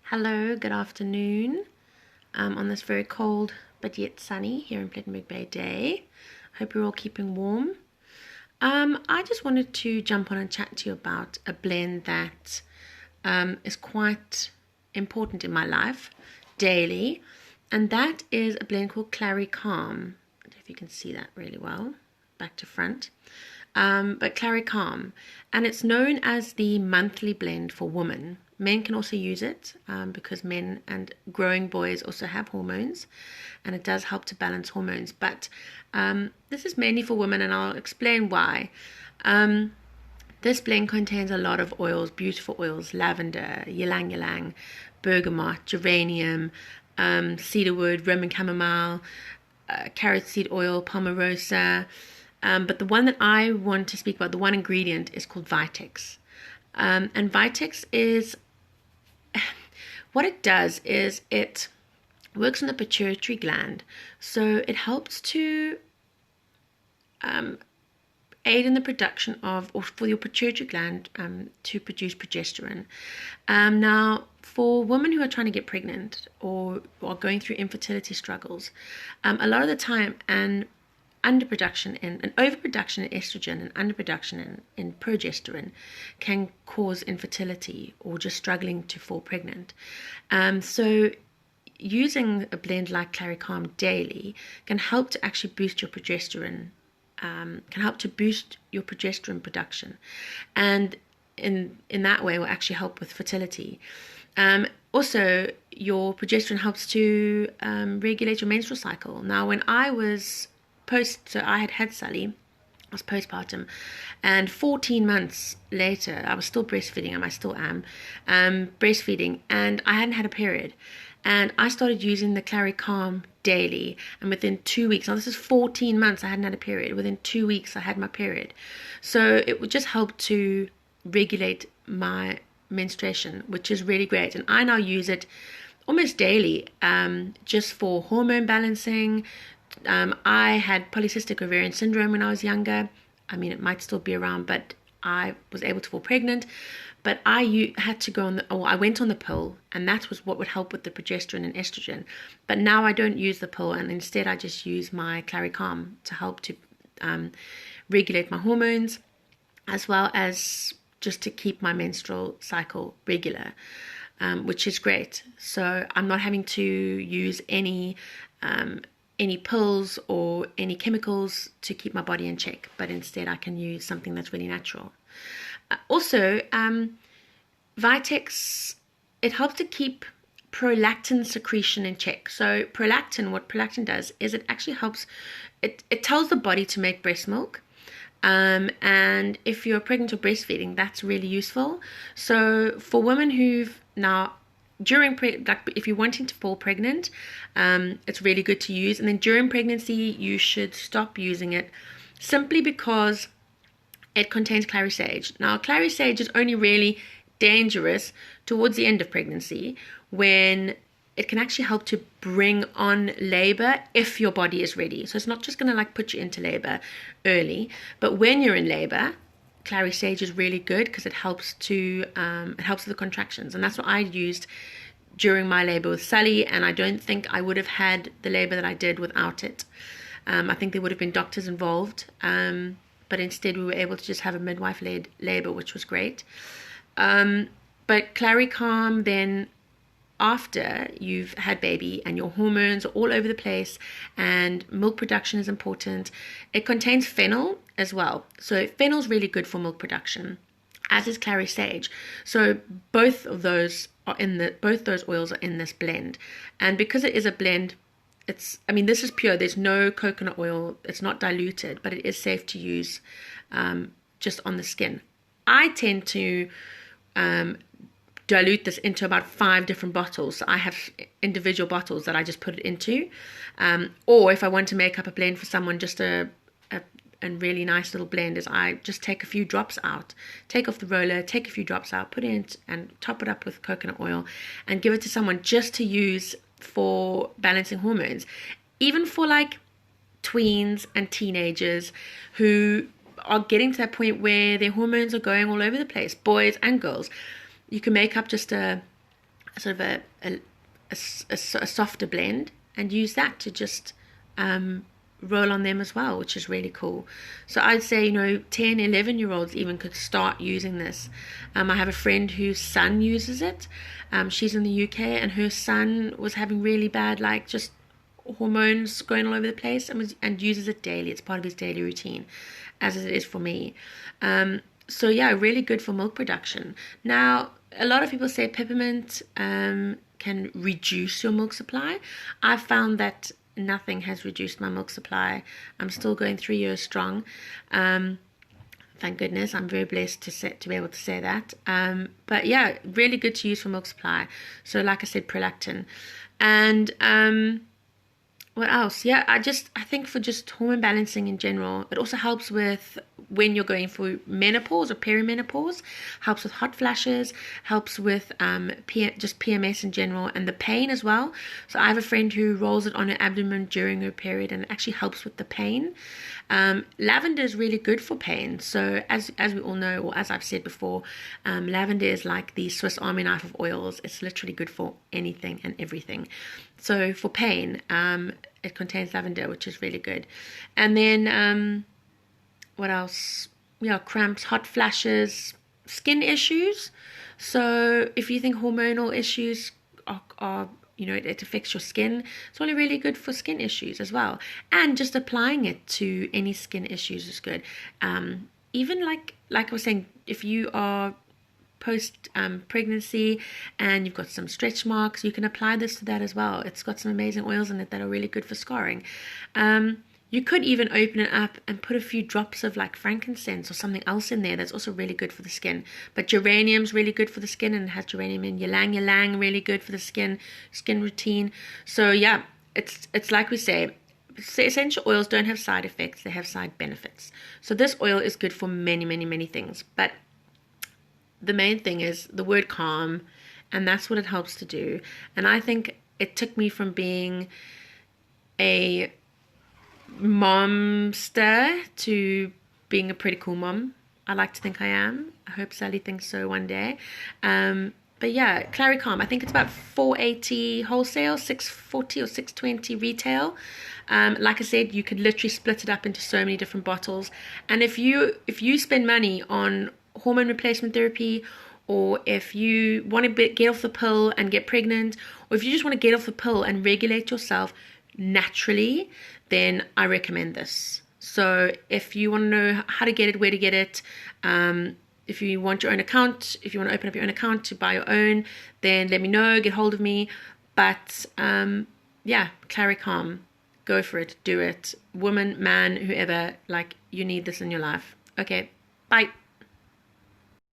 Hello, good afternoon on this very cold but yet sunny here in Plettenberg Bay day. Hope you're all keeping warm. I just wanted to jump on and chat to you about a blend that is quite important in my life daily, and that is a blend called Clary Calm. I don't know if you can see that really well, back to front. But Clary Calm, and it's known as the monthly blend for women. Men can also use it because men and growing boys also have hormones, and it does help to balance hormones. But this is mainly for women, and I'll explain why. This blend contains a lot of oils, beautiful oils: lavender, ylang ylang, bergamot, geranium, cedarwood, Roman chamomile, carrot seed oil, palmarosa. But the one that I want to speak about, the one ingredient, is called Vitex. And Vitex is, what it does is it works on the pituitary gland. So it helps to aid in the production of, or for your pituitary gland to produce progesterone. Now, for women who are trying to get pregnant or are going through infertility struggles, a lot of the time, an overproduction in estrogen and underproduction in progesterone can cause infertility or just struggling to fall pregnant. So using a blend like Clary Calm daily can help to actually boost your progesterone, production, and in that way will actually help with fertility. Also, your progesterone helps to regulate your menstrual cycle. Now, when I was so I had Sully, I was postpartum, and 14 months later, I was still breastfeeding, and I still am breastfeeding, and I hadn't had a period. And I started using the Clary Calm daily, and within 2 weeks, now this is 14 months I hadn't had a period, within 2 weeks I had my period. So it would just help to regulate my menstruation, which is really great. And I now use it almost daily, just for hormone balancing. I had polycystic ovarian syndrome when I was younger. I mean, it might still be around, but I was able to fall pregnant. But I had to go on I went on the pill, and that was what would help with the progesterone and estrogen. But now I don't use the pill, and instead I just use my Clary Calm to help to regulate my hormones, as well as just to keep my menstrual cycle regular, which is great. So I'm not having to use any pills or any chemicals to keep my body in check, but instead I can use something that's really natural. Also, Vitex, it helps to keep prolactin secretion in check. So what prolactin does is it actually helps, it tells the body to make breast milk. And if you're pregnant or breastfeeding, that's really useful. So for women who've now, if you're wanting to fall pregnant, it's really good to use. And then during pregnancy, you should stop using it simply because it contains clary sage. Now, clary sage is only really dangerous towards the end of pregnancy, when it can actually help to bring on labor if your body is ready. So it's not just going to put you into labor early, but when you're in labor, clary sage is really good because it helps with the contractions. And that's what I used during my labor with Sully, and I don't think I would have had the labor that I did without it. I think there would have been doctors involved, but instead we were able to just have a midwife-led labor, which was great. But Clary Calm, then after you've had baby and your hormones are all over the place and milk production is important, it contains fennel as well. So fennel is really good for milk production, as is clary sage. So both those oils are in this blend. And because it is a blend, this is pure. There's no coconut oil. It's not diluted, but it is safe to use just on the skin. I tend to dilute this into about 5 different bottles. So I have individual bottles that I just put it into. Or if I want to make up a blend for someone, just a really nice little blend, is I just take a few drops out, take off the roller, take a few drops out, put it in and top it up with coconut oil and give it to someone just to use for balancing hormones. Even for tweens and teenagers who are getting to that point where their hormones are going all over the place, boys and girls. You can make up just a sort of a softer blend, and use that to just roll on them as well, which is really cool. So I'd say, 10, 11-year-olds even could start using this. I have a friend whose son uses it. She's in the UK, and her son was having really bad, like, just hormones going all over the place, and uses it daily. It's part of his daily routine, as it is for me. So yeah, really good for milk production. Now, a lot of people say peppermint can reduce your milk supply. I've found that nothing has reduced my milk supply. I'm still going 3 years strong. Thank goodness. I'm very blessed to be able to say that. But yeah, really good to use for milk supply. So like I said, prolactin. And what else? Yeah, I think for just hormone balancing in general, it also helps with when you're going through menopause or perimenopause, helps with hot flashes, helps with just PMS in general, and the pain as well. So I have a friend who rolls it on her abdomen during her period, and it actually helps with the pain. Lavender is really good for pain. So as we all know, or as I've said before, lavender is like the Swiss Army knife of oils. It's literally good for anything and everything. So for pain, it contains lavender, which is really good. And then what else? Yeah, cramps, hot flashes, skin issues. So if you think hormonal issues are it affects your skin, it's only really good for skin issues as well. And just applying it to any skin issues is good. Even like I was saying, if you are post pregnancy and you've got some stretch marks, you can apply this to that as well. It's got some amazing oils in it that are really good for scarring. You could even open it up and put a few drops of like frankincense or something else in there that's also really good for the skin. But geranium's really good for the skin, and it has geranium in ylang ylang, really good for the skin routine. So yeah, it's like we say, essential oils don't have side effects, they have side benefits. So this oil is good for many, many, many things. But the main thing is the word calm, and that's what it helps to do. And I think it took me from being a momster to being a pretty cool mom. I like to think I am. I hope Sally thinks so one day. But yeah, Clary Calm, I think it's about $4.80 wholesale, $6.40 or $6.20 retail. Like I said, you could literally split it up into so many different bottles. And if you spend money on hormone replacement therapy, or if you want to get off the pill and get pregnant, or if you just want to get off the pill and regulate yourself naturally, then I recommend this. So if you want to know how to get it, where to get it, if you want your own account, if you want to open up your own account to buy your own, then let me know, get hold of me. But yeah, Clary Calm, go for it, do it. Woman, man, whoever, like, you need this in your life. Okay, bye.